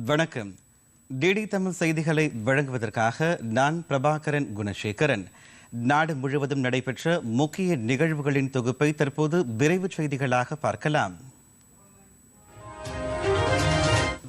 வணக்கம். டிடி தமிழ் செய்திகளை வழங்குவதற்காக நான் பிரபாகரன் குணசேகரன். நாடு முழுவதும் நடைபெற்ற முக்கிய நிகழ்வுகளின் தொகுப்பை தற்போது விரைவு செய்திகளாக பார்க்கலாம்.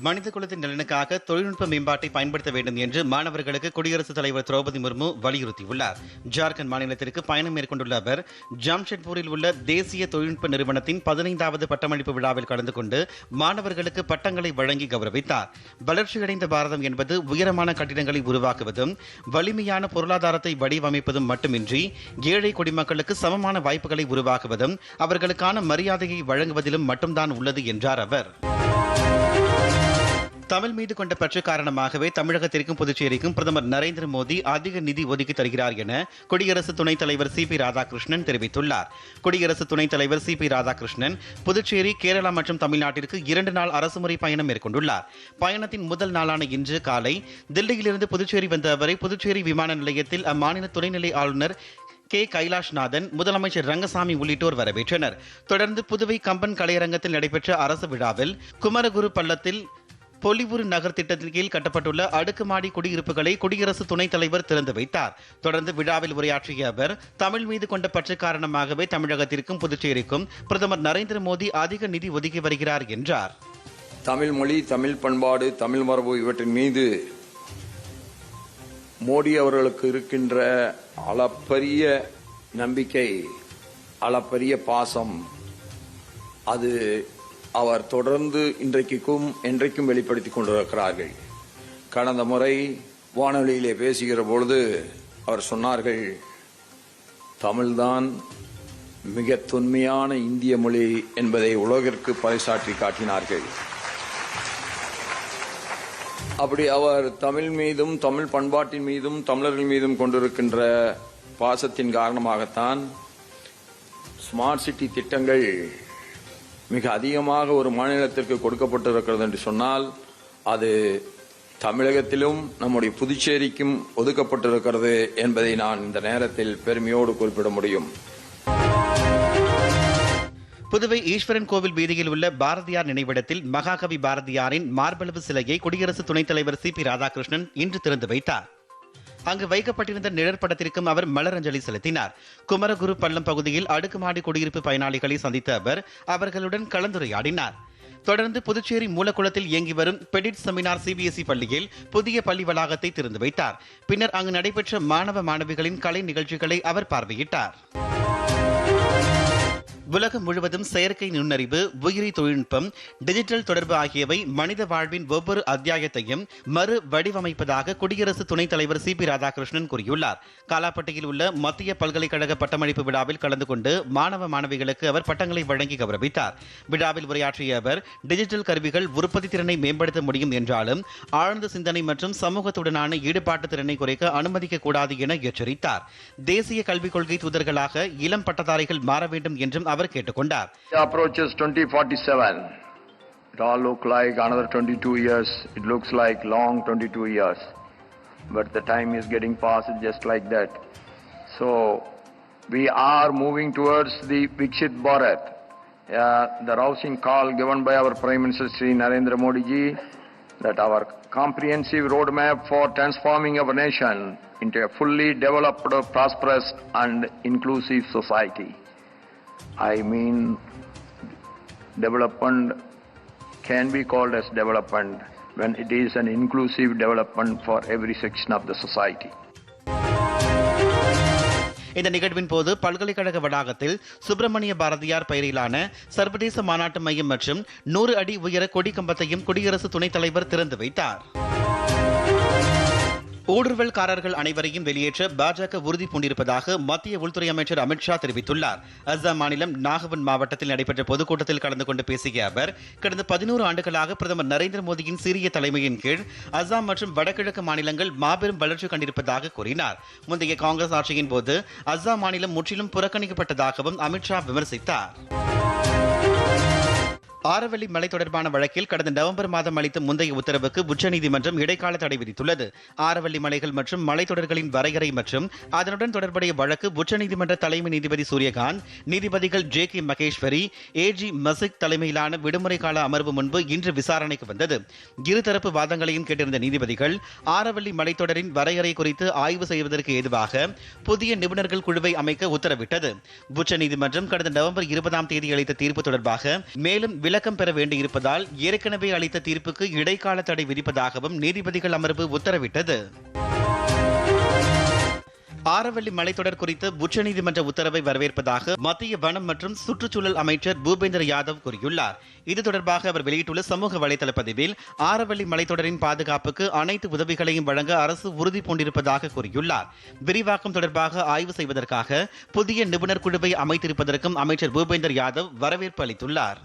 மனித குலத்தின் நலனுக்காக தொழில்நுட்ப மேம்பாட்டை பயன்படுத்த வேண்டும் என்று மாணவர்களுக்கு குடியரசுத் தலைவர் திரௌபதி முர்மு வலியுறுத்தியுள்ளார். ஜார்க்கண்ட் மாநிலத்திற்கு பயணம் மேற்கொண்டுள்ள அவர் ஜாம்ஷெட்பூரில் உள்ள தேசிய தொழில்நுட்ப நிறுவனத்தின் 15வது பட்டமளிப்பு விழாவில் கலந்து கொண்டு மாணவர்களுக்கு பட்டங்களை வழங்கி கௌரவித்தார். வளர்ச்சியடைந்த பாரதம் என்பது உயரமான கட்டிடங்களை உருவாக்குவதும் வலிமையான பொருளாதாரத்தை வடிவமைப்பதும் மட்டுமின்றி ஏழை குடிமக்களுக்கு சமமான வாய்ப்புகளை உருவாக்குவதும் அவர்களுக்கான மரியாதையை வழங்குவதிலும் மட்டும்தான் உள்ளது என்றார் அவர். தமிழ் மீது கொண்ட பற்று காரணமாகவே தமிழகத்திற்கும் புதுச்சேரிக்கும் பிரதமர் நரேந்திர மோடி அதிக நிதி ஒதுக்கி தருகிறார் என குடியரசு துணைத் தலைவர் சி.பி. ராதாகிருஷ்ணன் தெரிவித்துள்ளார். குடியரசு துணைத் தலைவர் சி.பி. ராதாகிருஷ்ணன் புதுச்சேரி, கேரளா மற்றும் தமிழ்நாட்டிற்கு 2 நாள் அரசுமுறை பயணம் மேற்கொண்டுள்ளார். பயணத்தின் முதல் நாளான இன்று காலை தில்லியிலிருந்து புதுச்சேரி வந்த அவரை புதுச்சேரி விமான நிலையத்தில் அம்மாநில துணைநிலை ஆளுநர் கே. கைலாஷ்நாதன், முதலமைச்சர் ரங்கசாமி உள்ளிட்டோர் வரவேற்றனர். தொடர்ந்து புதுவை கம்பன் கலையரங்கத்தில் நடைபெற்ற அரசு விழாவில் குமரகுரு பள்ளத்தில் பொலிவுறு நகர் திட்டத்தின் கீழ் கட்டப்பட்டுள்ள அடுக்குமாடி குடியிருப்புகளை குடியரசு துணைத் தலைவர் திறந்து வைத்தார். தொடர்ந்து விழாவில் உரையாற்றிய அவர், தமிழ் மீது கொண்ட பற்று காரணமாகவே தமிழகத்திற்கும் புதுச்சேரிக்கும் பிரதமர் நரேந்திர மோடி அதிக நிதி ஒதுக்கி வருகிறார் என்றார். தமிழ் மொழி, தமிழ் பண்பாடு, தமிழ் மரபு இவற்றின் மீது மோடி அவர்களுக்கு இருக்கின்ற அளப்பரிய நம்பிக்கை, அளப்பரிய பாசம், அது அவர் தொடர்ந்து என்றைக்கும் வெளிப்படுத்திக் கொண்டிருக்கிறார்கள். கடந்த முறை வானொலியிலே பேசுகிற பொழுது அவர் சொன்னார்கள், தமிழ்தான் மிக தொன்மையான இந்திய மொழி என்பதை உலகிற்கு பறைசாற்றி காட்டினார்கள். அப்படி அவர் தமிழ் மீதும் தமிழ் பண்பாட்டின் மீதும் தமிழர்கள் மீதும் கொண்டிருக்கின்ற பாசத்தின் காரணமாகத்தான் ஸ்மார்ட் சிட்டி திட்டங்கள் மிக அதிகமாக ஒரு மாநிலத்திற்கு கொடுக்கப்பட்டிருக்கிறது என்று சொன்னால் அது தமிழகத்திலும் நம்முடைய புதுச்சேரிக்கும் ஒதுக்கப்பட்டிருக்கிறது என்பதை நான் இந்த நேரத்தில் பெருமையோடு குறிப்பிட முடியும். புதுவை ஈஸ்வரன் கோவில் வீதியில் உள்ள பாரதியார் நினைவிடத்தில் மகாகவி பாரதியாரின் மார்பளவு சிலையை குடியரசு துணைத் தலைவர் சி.பி. ராதாகிருஷ்ணன் இன்று திறந்து வைத்தார். அங்கு வைக்கப்பட்டிருந்த நிழற்படத்திற்கும் அவர் மலரஞ்சலி செலுத்தினார். குமரகுரு பள்ளம் பகுதியில் அடுக்குமாடி குடியிருப்பு பயனாளிகளை சந்தித்த அவர் அவர்களுடன் கலந்துரையாடினார். தொடர்ந்து புதுச்சேரி மூலக்குளத்தில் இயங்கி வரும் பெடிட் செமினார் சிபிஎஸ்இ பள்ளியில் புதிய பள்ளி வளாகத்தை திறந்து வைத்தார். பின்னர் அங்கு நடைபெற்ற மாணவ மாணவிகளின் கலை நிகழ்ச்சிகளை அவர் பார்வையிட்டார். உலகம் முழுவதும் செயற்கை நுண்ணறிவு, உயிரி தொழில்நுட்பம், டிஜிட்டல் தொடர்பு ஆகியவை மனித வாழ்வின் ஒவ்வொரு அத்தியாயத்தையும் மறு வடிவமைப்பதாக குடியரசு துணைத் தலைவர் சி.பி. ராதாகிருஷ்ணன் கூறியுள்ளார். காலாப்பட்டியில் உள்ள மத்திய பல்கலைக்கழக பட்டமளிப்பு விழாவில் கலந்து கொண்டு மாணவ மாணவிகளுக்கு அவர் பட்டங்களை வழங்கி கௌரவித்தார். விழாவில் உரையாற்றிய அவர், டிஜிட்டல் கருவிகள் உற்பத்தி திறனை மேம்படுத்த முடியும் என்றாலும் ஆழ்ந்த சிந்தனை மற்றும் சமூகத்துடனான ஈடுபாட்டு திறனை குறைக்க அனுமதிக்க கூடாது என எச்சரித்தார். தேசிய கல்விக் கொள்கை தூதர்களாக இளம் பட்டதாரிகள் மாற வேண்டும் என்றும் அவர் கேட்டுக்கொண்டார். Approaches 2047. It all look like another 22 years. It looks like long 22 years. But the time is getting past just like that. So we are moving towards the Viksit Bharat. The rousing call given by our Prime Minister Sri Narendra Modi ji that our comprehensive roadmap for transforming our nation into a fully developed, prosperous and inclusive society. I mean, development can be called as development when it is an inclusive development for every section of the society. இந்த நிகழ்வின் போது பல்கலைக்கழக வளாகத்தில் சுப்பிரமணிய பாரதியார் பெயரிலான சர்வதேச மாநாட்டு மையம் மற்றும் 100 அடி உயர கொடி கம்பத்தையும் குடியரசு துணைத் தலைவர் திறந்து வைத்தார். ஊடுருவல்காரர்கள் அனைவரையும் வெளியேற்ற பாஜக உறுதி பூண்டிருப்பதாக மத்திய உள்துறை அமைச்சர் அமித்ஷா தெரிவித்துள்ளார். அஸ்ஸாம் மாநிலம் நாகவன் மாவட்டத்தில் நடைபெற்ற பொதுக்கூட்டத்தில் கலந்து கொண்டு பேசிய அவர், கடந்த 11 ஆண்டுகளாக பிரதமர் நரேந்திர மோடியின் சீரிய தலைமையின் கீழ் அஸ்ஸாம் மற்றும் வடகிழக்கு மாநிலங்கள் மாபெரும் வளர்ச்சி கண்டிருப்பதாக கூறினார். முந்தைய காங்கிரஸ் ஆட்சியின் போது அஸ்ஸாம் மாநிலம் முற்றிலும் புறக்கணிக்கப்பட்டதாகவும் அமித்ஷா விமர்சித்தார். ஆரவல்லி மலை தொடர்பான வழக்கில் கடந்த நவம்பர் மாதம் அளித்த முந்தைய உத்தரவுக்கு உச்சநீதிமன்றம் இடைக்கால தடை விதித்துள்ளது. ஆரவல்லி மலைகள் மற்றும் மலைத்தொடர்களின் வரையறை மற்றும் அதனுடன் தொடர்புடைய வழக்கு உச்சநீதிமன்ற தலைமை நீதிபதி சூரியகாந்த், நீதிபதிகள் JK மகேஸ்வரி, AG மசிக் தலைமையிலான விடுமுறை கால அமர்வு முன்பு இன்று விசாரணைக்கு வந்தது. இருதரப்பு வாதங்களையும் கேட்டிருந்த நீதிபதிகள் ஆரவல்லி மலைத்தொடரின் வரையறை குறித்து ஆய்வு செய்வதற்கு ஏதுவாக புதிய நிபுணர்கள் குழுவை அமைக்க உத்தரவிட்டது. உச்சநீதிமன்றம் கடந்த நவம்பர் 20ஆம் தேதி அளித்த தீர்ப்பு தொடர்பாக மேலும் விளக்கம் பெற வேண்டியிருப்பதால் ஏற்கனவே அளித்த தீர்ப்புக்கு இடைக்கால தடை விதிப்பதாகவும் நீதிபதிகள் அமர்வு உத்தரவிட்டது. ஆரவல்லி மலைத்தொடர் குறித்த உச்சநீதிமன்ற உத்தரவை வரவேற்பதாக மத்திய வனம் மற்றும் சுற்றுச்சூழல் அமைச்சர் பூபேந்திர யாதவ் கூறியுள்ளார். இது தொடர்பாக அவர் வெளியிட்டுள்ள சமூக வலைதள பதிவில் ஆரவல்லி மலைத்தொடரின் பாதுகாப்புக்கு அனைத்து உதவிகளையும் வழங்க அரசு உறுதி பூண்டிருப்பதாக கூறியுள்ளார். விரிவாக்கம் தொடர்பாக ஆய்வு செய்வதற்காக புதிய நிபுணர் குழுவை அமைத்திருப்பதற்கும் அமைச்சர் பூபேந்திர யாதவ் வரவேற்பு அளித்துள்ளார்.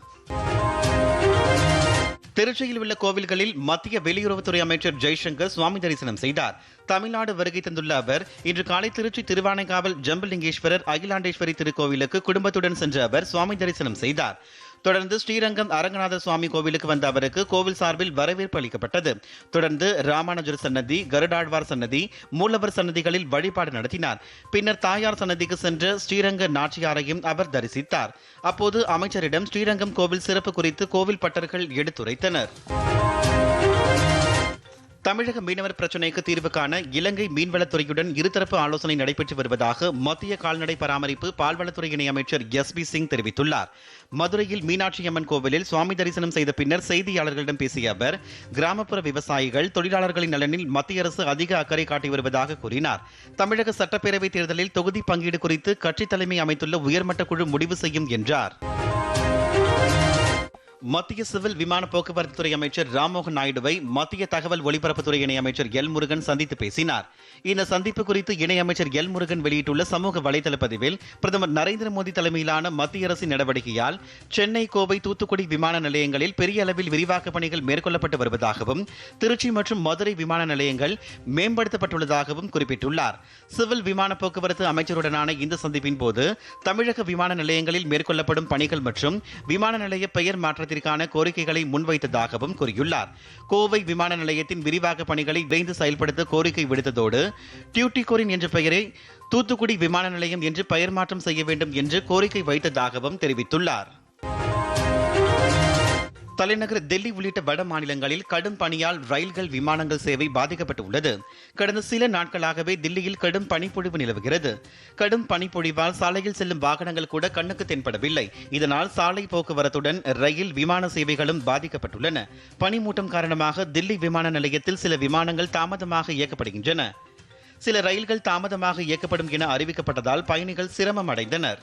திருச்சியில் உள்ள கோவில்களில் மத்திய வெளியுறவுத்துறை அமைச்சர் ஜெய்சங்கர் சுவாமி தரிசனம் செய்தார். தமிழ்நாடு வருகை தந்துள்ள அவர் இன்று காலை திருச்சி திருவானைக்காவல் ஜம்புலிங்கேஸ்வரர் அகிலாண்டேஸ்வரி திருக்கோவிலுக்கு குடும்பத்துடன் சென்ற அவர் சுவாமி தரிசனம் செய்தார். தொடர்ந்து ஸ்ரீரங்கம் அரங்கநாத சுவாமி கோவிலுக்கு வந்த அவருக்கு கோவில் சார்பில் வரவேற்பு அளிக்கப்பட்டது. தொடர்ந்து ராமானுஜர் சன்னதி, கருடாழ்வார் சன்னதி, மூலவர் சன்னதிகளில் வழிபாடு நடத்தினார். பின்னர் தாயார் சன்னதிக்கு சென்ற ஸ்ரீரங்க நாச்சியாரையும் அவர் தரிசித்தார். அப்போது அமைச்சரிடம் ஸ்ரீரங்கம் கோவில் சிறப்பு குறித்து கோவில் பட்டர்கள் எடுத்துரைத்தனர். தமிழக மீனவர் பிரச்சினைக்கு தீர்வு காண இலங்கை மீன்வளத்துறையுடன் இருதரப்பு ஆலோசனை நடைபெற்று வருவதாக மத்திய கால்நடை பராமரிப்பு பால்வளத்துறை இணையமைச்சர் SB சிங் தெரிவித்துள்ளார். மதுரையில் மீனாட்சி அம்மன் கோவிலில் சுவாமி தரிசனம் செய்த பின்னர் செய்தியாளர்களிடம் பேசிய அவர் கிராமப்புற விவசாயிகள், தொழிலாளர்களின் நலனில் மத்திய அரசு அதிக அக்கறை காட்டி வருவதாக கூறினார். தமிழக சட்டப்பேரவை தேர்தலில் தொகுதி பங்கீடு குறித்து கட்சி தலைமை அமைத்துள்ள உயர்மட்ட குழு முடிவு செய்யும் என்றார். மத்திய சிவில் விமான போக்குவரத்துறை அமைச்சர் ராம்மோகன் நாயுடுவை மத்திய தகவல் ஒலிபரப்புத்துறை இணையமைச்சர் முருகன் சந்தித்து பேசினார். இந்த சந்திப்பு குறித்து இணையமைச்சர் முருகன் வெளியிட்டுள்ள சமூக வலைதள பதிவில் பிரதமர் நரேந்திர மோடி தலைமையிலான மத்திய அரசின் நடவடிக்கையால் சென்னை, கோவை, தூத்துக்குடி விமான நிலையங்களில் பெரிய அளவில் விரிவாக்க பணிகள் மேற்கொள்ளப்பட்டு வருவதாகவும் திருச்சி மற்றும் மதுரை விமான நிலையங்கள் மேம்படுத்தப்பட்டுள்ளதாகவும் குறிப்பிட்டுள்ளார். சிவில் விமான போக்குவரத்து அமைச்சருடனான இந்த சந்திப்பின் போது தமிழக விமான நிலையங்களில் மேற்கொள்ளப்படும் பணிகள் மற்றும் விமான நிலைய பெயர் மாற்றத்திற்கான கோரிக்கைகளை முன்வைத்ததாகவும் கூறியுள்ளார். கோவை விமான நிலையத்தின் விரிவாக்க பணிகளை விரைந்து செயல்படுத்த கோரிக்கை விடுத்ததோடு டியூட்டிகோரின் என்ற பெயரை தூத்துக்குடி விமான நிலையம் என்று பெயர் மாற்றம் செய்ய வேண்டும் என்று கோரிக்கை வைத்ததாகவும் தெரிவித்துள்ளார். தலைநகர் டெல்லி உள்ளிட்ட வட மாநிலங்களில் கடும் பனியால் ரயில்கள், விமானங்கள் சேவை பாதிக்கப்பட்டுள்ளது. கடந்த சில நாட்களாகவே தில்லியில் கடும் பனிப்பொழிவு நிலவுகிறது. கடும் பனிப்பொழிவால் சாலையில் செல்லும் வாகனங்கள் கூட கண்ணுக்கு தென்படவில்லை. இதனால் சாலை போக்குவரத்துடன் ரயில், விமான சேவைகளும் பாதிக்கப்பட்டுள்ளன. பனிமூட்டம் காரணமாக தில்லி விமான நிலையத்தில் சில விமானங்கள் தாமதமாக இயக்கப்படுகின்றன. சில ரயில்கள் தாமதமாக இயக்கப்படும் என அறிவிக்கப்பட்டதால் பயணிகள் சிரமம் அடைந்தனர்.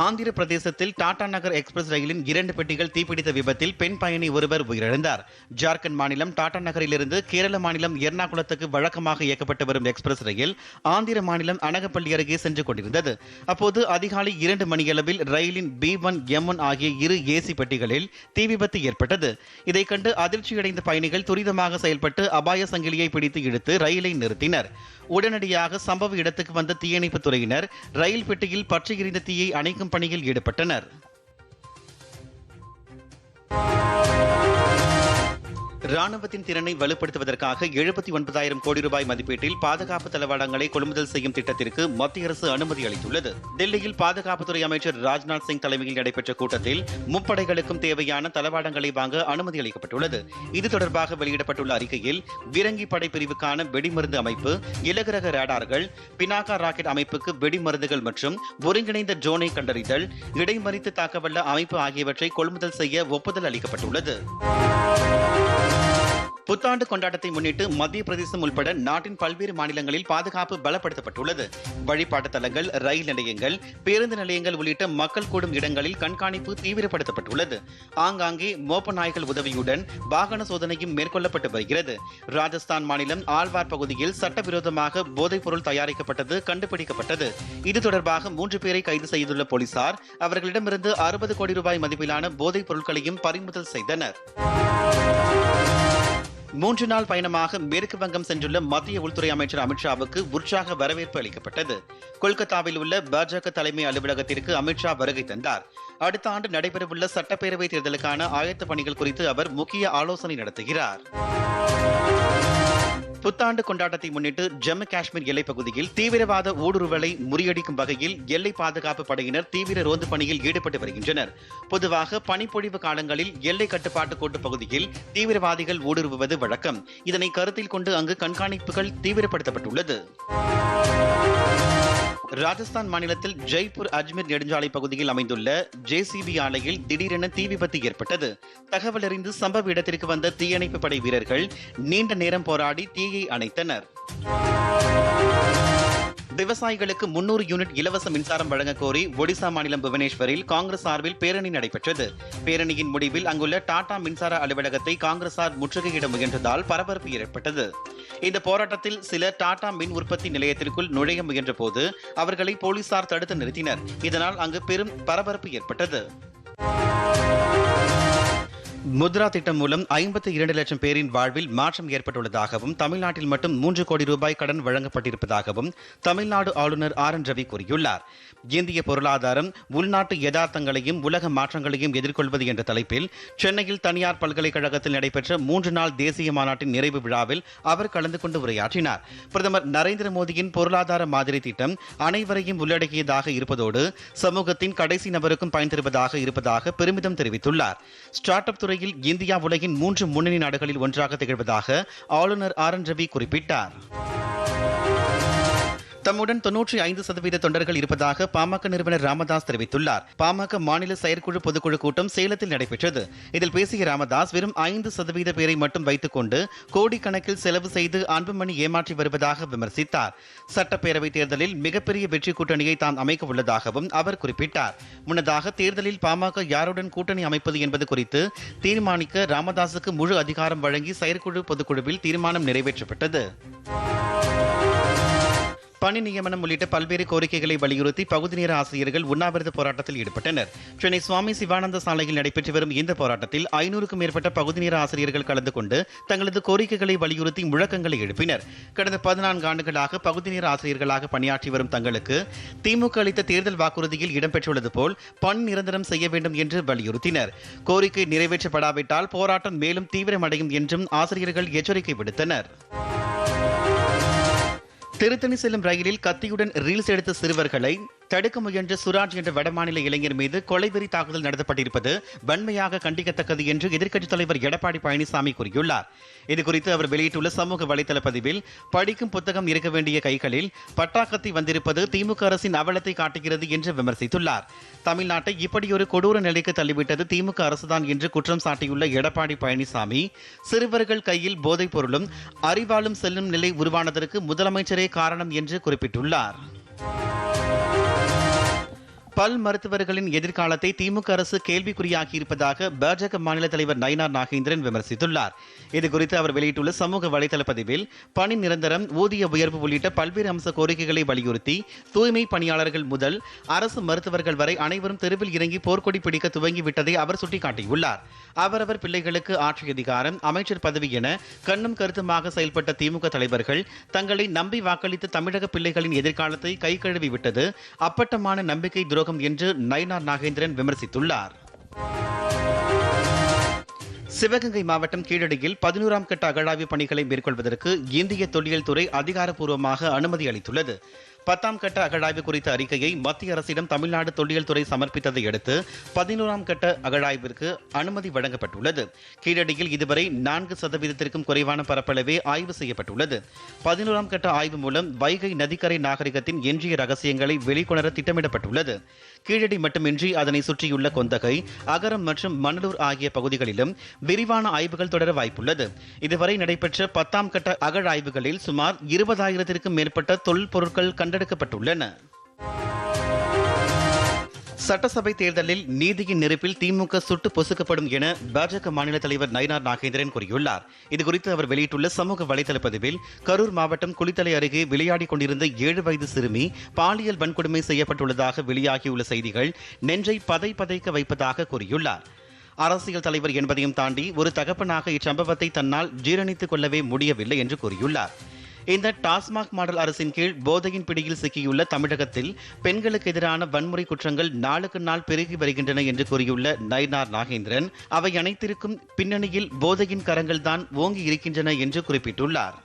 ஆந்திர பிரதேசத்தில் டாடா நகர் எக்ஸ்பிரஸ் ரயிலின் 2 பெட்டிகள் தீப்பிடித்த விபத்தில் பெண் பயணி ஒருவர் உயிரிழந்தார். ஜார்க்கண்ட் மாநிலம் டாடா நகரிலிருந்து கேரள மாநிலம் எர்ணாகுளத்துக்கு வழக்கமாக இயக்கப்பட்டு வரும் எக்ஸ்பிரஸ் ரயில் ஆந்திர மாநிலம் அனகப்பள்ளி அருகே சென்று கொண்டிருந்தது. அப்போது அதிகாலை 2 மணியளவில் ரயிலின் B1, M1 ஆகிய 2 AC பெட்டிகளில் தீ விபத்து ஏற்பட்டது. இதைக் கண்டு அதிர்ச்சியடைந்த பயணிகள் துரிதமாக செயல்பட்டு அபாய சங்கிலியை பிடித்து இழுத்து ரயிலை நிறுத்தினர். உடனடியாக சம்பவ இடத்துக்கு வந்த தீயணைப்பு துறையினர் ரயில் பெட்டியில் பற்றி எரிந்த தீயை அணைக்கும் பணியில் ஈடுபட்டனர். ராணுவத்தின் திறனை வலுப்படுத்துவதற்காக 79,000 கோடி ரூபாய் மதிப்பீட்டில் பாதுகாப்பு தளவாடங்களை கொள்முதல் செய்யும் திட்டத்திற்கு மத்திய அரசு அனுமதி அளித்துள்ளது. டெல்லியில் பாதுகாப்புத்துறை அமைச்சர் ராஜ்நாத் சிங் தலைமையில் நடைபெற்ற கூட்டத்தில் முப்படைகளுக்கும் தேவையான தளவாடங்களை வாங்க அனுமதி அளிக்கப்பட்டுள்ளது. இது தொடர்பாக வெளியிடப்பட்டுள்ள அறிக்கையில் பீரங்கி படை பிரிவுக்கான வெடிமருந்து அமைப்பு, இலகுரக ரேடார்கள், பினாகா ராக்கெட் அமைப்புக்கு வெடிமருந்துகள் மற்றும் ஒருங்கிணைந்த ட்ரோனை கண்டறிதல், இடைமறித்து தாக்கவல்ல அமைப்பு ஆகியவற்றை கொள்முதல் செய்ய ஒப்புதல் அளிக்கப்பட்டுள்ளது. புத்தாண்டு கொண்டாட்டத்தை முன்னிட்டு மத்திய பிரதேசம் உள்பட நாட்டின் பல்வேறு மாநிலங்களில் பாதுகாப்பு பலப்படுத்தப்பட்டுள்ளது. வழிபாட்டு தலங்கள், ரயில் நிலையங்கள், பேருந்து நிலையங்கள் உள்ளிட்ட மக்கள் கூடும் இடங்களில் கண்காணிப்பு தீவிரப்படுத்தப்பட்டுள்ளது. ஆங்காங்கே மோப்ப நாய்கள் உதவியுடன் வாகன சோதனையும் மேற்கொள்ளப்பட்டு வருகிறது. ராஜஸ்தான் மாநிலம் ஆழ்வார் பகுதியில் சட்டவிரோதமாக போதைப் பொருள் தயாரிக்கப்பட்டது கண்டுபிடிக்கப்பட்டது. இது தொடர்பாக 3 பேரை கைது செய்துள்ள போலீசார் அவர்களிடமிருந்து 60 கோடி ரூபாய் மதிப்பிலான போதைப் பொருட்களையும் பறிமுதல் செய்தனர். 3 நாள் பயணமாக மேற்கு வங்கம் சென்றுள்ள மத்திய உள்துறை அமைச்சர் அமித்ஷாவுக்கு உற்சாக வரவேற்பு அளிக்கப்பட்டது. கொல்கத்தாவில் உள்ள பாஜக தலைமை அலுவலகத்திற்கு அமித்ஷா வருகை தந்தார். அடுத்த ஆண்டு நடைபெறவுள்ள சட்டப்பேரவை தேர்தலுக்கான ஆயத்த பணிகள் குறித்து அவர் முக்கிய ஆலோசனை நடத்துகிறார். புத்தாண்டு கொண்டாட்டத்தை முன்னிட்டு ஜம்மு காஷ்மீர் எல்லைப் பகுதியில் தீவிரவாத ஊடுருவலை முறியடிக்கும் வகையில் எல்லை பாதுகாப்பு படையினர் தீவிர ரோந்து பணியில் ஈடுபட்டு வருகின்றனர். பொதுவாக பனிப்பொழிவு காலங்களில் எல்லை கட்டுப்பாட்டு கோட்டு பகுதியில் தீவிரவாதிகள் ஊடுருவுவது வழக்கம். இதனை கருத்தில் கொண்டு அங்கு கண்காணிப்புகள் தீவிரப்படுத்தப்பட்டுள்ளது. ராஜஸ்தான் மாநிலத்தில் ஜெய்ப்பூர் அஜ்மீர் நெடுஞ்சாலை பகுதியில் அமைந்துள்ள JCB ஆலையில் திடீரென தீ விபத்து ஏற்பட்டது. தகவல் அறிந்து சம்பவ இடத்திற்கு வந்த தீயணைப்பு படை வீரர்கள் நீண்ட நேரம் போராடி தீயை அணைத்தனர். விவசாயிகளுக்கு 300 யூனிட் இலவச மின்சாரம் வழங்க கோரி ஒடிசா மாநிலம் புவனேஸ்வரில் காங்கிரஸ் சார்பில் பேரணி நடைபெற்றது. பேரணியின் முடிவில் அங்குள்ள டாடா மின்சார அலுவலகத்தை காங்கிரசார் முற்றுகையிட முயன்றதால் பரபரப்பு ஏற்பட்டது. இந்த போராட்டத்தில் சிலர் டாடா மின் உற்பத்தி நிலையத்திற்குள் நுழைய முயன்ற போது அவர்களை போலீசார் தடுத்து நிறுத்தினர். இதனால் அங்கு பெரும் பரபரப்பு ஏற்பட்டது. முத்ரா திட்டம் மூலம் 52 லட்சம் பேரின் வாழ்வில் மாற்றம் ஏற்பட்டுள்ளதாகவும் தமிழ்நாட்டில் மட்டும் 3 கோடி ரூபாய் கடன் வழங்கப்பட்டிருப்பதாகவும் தமிழ்நாடு ஆளுநர் RN ரவி கூறியுள்ளார். இந்திய பொருளாதாரம் உள்நாட்டு யதார்த்தங்களையும் உலக மாற்றங்களையும் எதிர்கொள்வது என்ற தலைப்பில் சென்னையில் தனியார் பல்கலைக்கழகத்தில் நடைபெற்ற 3 நாள் தேசிய மாநாட்டின் நிறைவு விழாவில் அவர் கலந்து கொண்டு உரையாற்றினார். பிரதமர் நரேந்திர மோடியின் பொருளாதார மாதிரி திட்டம் அனைவரையும் உள்ளடக்கியதாக இருப்பதோடு சமூகத்தின் கடைசி நபருக்கும் பயன் தருவதாக பெருமிதம் தெரிவித்துள்ளார். ஸ்டார்ட் அப் துறையில் இந்தியா உலகின் 3 முன்னணி நாடுகளில் ஒன்றாக திகழ்வதாக ஆளுநர் RN ரவி குறிப்பிட்டார். தம்முடன் 95% தொண்டர்கள் இருப்பதாக பாமக நிறுவனர் ராமதாஸ் தெரிவித்துள்ளார். பாமக மாநில செயற்குழு பொதுக்குழு கூட்டம் சேலத்தில் நடைபெற்றது. இதில் பேசிய ராமதாஸ் வெறும் 5% பேரை மட்டும் வைத்துக் கொண்டு கோடிக்கணக்கில் செலவு செய்து அன்புமணி ஏமாற்றி வருவதாக விமர்சித்தார். சட்டப்பேரவை தேர்தலில் மிகப்பெரிய வெற்றி கூட்டணியை தான் அமைக்க உள்ளதாகவும் அவர் குறிப்பிட்டார். முன்னதாக தேர்தலில் பாமக யாருடன் கூட்டணி அமைப்பது என்பது குறித்து தீர்மானிக்க ராமதாசுக்கு முழு அதிகாரம் வழங்கி செயற்குழு பொதுக்குழுவில் தீர்மானம் நிறைவேற்றப்பட்டது. பணி நியமனம் உள்ளிட்ட பல்வேறு கோரிக்கைகளை வலியுறுத்தி பகுதி நேர ஆசிரியர்கள் உண்ணாவிரத போராட்டத்தில் ஈடுபட்டனர். சென்னை சுவாமி சிவானந்த சாலையில் நடைபெற்று வரும் இந்த போராட்டத்தில் 500க்கும் மேற்பட்ட பகுதி நேர ஆசிரியர்கள் கலந்து கொண்டு தங்களது கோரிக்கைகளை வலியுறுத்தி முழக்கங்களை எழுப்பினர். கடந்த 14 ஆண்டுகளாக பகுதி நேர ஆசிரியர்களாக பணியாற்றி வரும் தங்களுக்கு திமுக அளித்த தேர்தல் வாக்குறுதியில் இடம்பெற்றுள்ளது போல் பணி நிரந்தரம் செய்ய வேண்டும் என்று வலியுறுத்தினர். கோரிக்கை நிறைவேற்றப்படாவிட்டால் போராட்டம் மேலும் தீவிரமடையும் என்றும் ஆசிரியர்கள் எச்சரிக்கை விடுத்தனர். திருத்தணி செல்லும் ரயிலில் கத்தியுடன் ரீல்ஸ் எடுத்த சிறுவர்களை தடுக்க முயன்ற சுராஜ் என்ற வடமாநில இளைஞர் மீது கொலைவெறி தாக்குதல் நடத்தப்பட்டிருப்பது வன்மையாக கண்டிக்கத்தக்கது என்று எதிர்க்கட்சித் தலைவர் எடப்பாடி பழனிசாமி கூறியுள்ளார். இதுகுறித்து அவர் வெளியிட்டுள்ள சமூக வலைதள பதிவில் படிக்கும் புத்தகம் இருக்க வேண்டிய கைகளில் பட்டாக்கத்தி வந்திருப்பது திமுக அரசின் அவலத்தை காட்டுகிறது என்று விமர்சித்துள்ளார். தமிழ்நாட்டை இப்படியொரு கொடூர நிலைக்கு தள்ளிவிட்டது திமுக அரசுதான் என்று குற்றம் சாட்டியுள்ள எடப்பாடி பழனிசாமி சிறுவர்கள் கையில் போதைப் பொருளும் அறிவாலும் செல்லும் நிலை உருவானதற்கு முதலமைச்சரே காரணம் என்று குறிப்பிட்டுள்ளார். பல் மருத்துவர்களின் எதிர்காலத்தை திமுக அரசு கேள்விக்குறியாக்கியிருப்பதாக பாஜக மாநில தலைவர் நயினார் நாகேந்திரன் விமர்சித்துள்ளார். இதுகுறித்து அவர் வெளியிட்டுள்ள சமூக வலைதள பதிவில் பணி நிரந்தரம், ஊதிய உயர்வு உள்ளிட்ட பல்வேறு அம்ச கோரிக்கைகளை வலியுறுத்தி தூய்மை பணியாளர்கள் முதல் அரசு மருத்துவர்கள் வரை அனைவரும் தெருவில் இறங்கி போர்க்கொடி பிடிக்க துவங்கிவிட்டதை அவர் சுட்டிக்காட்டியுள்ளார். அவரவர் பிள்ளைகளுக்கு ஆட்சி அதிகாரம், அமைச்சர் பதவி என கண்ணும் கருத்துமாக செயல்பட்ட திமுக தலைவர்கள் தங்களை நம்பி வாக்களித்த தமிழக பிள்ளைகளின் எதிர்காலத்தை கை கழுவி விட்டது அப்பட்டமான நம்பிக்கை துரோகம் என்று நயினார் நாகேந்திரன் விமர்சித்துள்ளார். சிவகங்கை மாவட்டம் கீழடியில் 11ஆம் கட்ட அகழாய்வு பணிகளை மேற்கொள்வதற்கு இந்திய தொல்லியல் துறை அதிகாரப்பூர்வமாக அனுமதி அளித்துள்ளது. 10ஆம் கட்ட அகழாய்வு குறித்த அறிக்கையை மத்திய அரசிடம் தமிழ்நாடு தொல்லியல் துறை சமர்ப்பித்ததை அடுத்து 11ஆம் கட்ட அகழாய்விற்கு அனுமதி வழங்கப்பட்டுள்ளது. கீழடியில் இதுவரை 4% குறைவான பரப்பளவே ஆய்வு செய்யப்பட்டுள்ளது. 11ஆம் கட்ட ஆய்வு மூலம் வைகை நதிக்கரை நாகரிகத்தின் எஞ்சிய ரகசியங்களை வெளிக்கொணர திட்டமிடப்பட்டுள்ளது. கீழடி மட்டுமின்றி அதனை சுற்றியுள்ள கொந்தகை, அகரம் மற்றும் மணலூர் ஆகிய பகுதிகளிலும் விரிவான ஆய்வுகள் தொடர வாய்ப்புள்ளது. இதுவரை நடைபெற்ற 10ஆம் கட்ட அகழாய்வுகளில் சுமார் 20,000க்கும் மேற்பட்ட தொல்பொருட்கள் கண்டெடுக்கப்பட்டுள்ளன. சட்டசபை தேர்தலில் நீதியின் நெருப்பில் திமுக சுட்டு பொசுக்கப்படும் என பாஜக மாநில தலைவர் நயினார் நாகேந்திரன் கூறியுள்ளார். இதுகுறித்து அவர் வெளியிட்டுள்ள சமூக வலைதள பதிவில் கரூர் மாவட்டம் குளித்தலை அருகே விளையாடிக் கொண்டிருந்த 7 வயது சிறுமி பாலியல் வன்கொடுமை செய்யப்பட்டுள்ளதாக வெளியாகியுள்ள செய்திகள் நெஞ்சை பதைக்க வைப்பதாக கூறியுள்ளார். அரசியல் தலைவர் என்பதையும் தாண்டி ஒரு தகப்பனாக இச்சம்பவத்தை தன்னால் ஜீரணித்துக் கொள்ளவே முடியவில்லை என்று கூறியுள்ளார். இந்த டாஸ்மாக் மாடல் அரசின் கீழ் போதையின் பிடியில் சிக்கியுள்ள தமிழகத்தில் பெண்களுக்கு எதிரான வன்முறை குற்றங்கள் நாளுக்கு நாள் பெருகி வருகின்றன என்று கூறியுள்ள நயினார் நாகேந்திரன், அவை அனைத்திற்கும் பின்னணியில் போதையின் கரங்கள்தான் ஓங்கி இருக்கின்றன என்று குறிப்பிட்டுள்ளார்.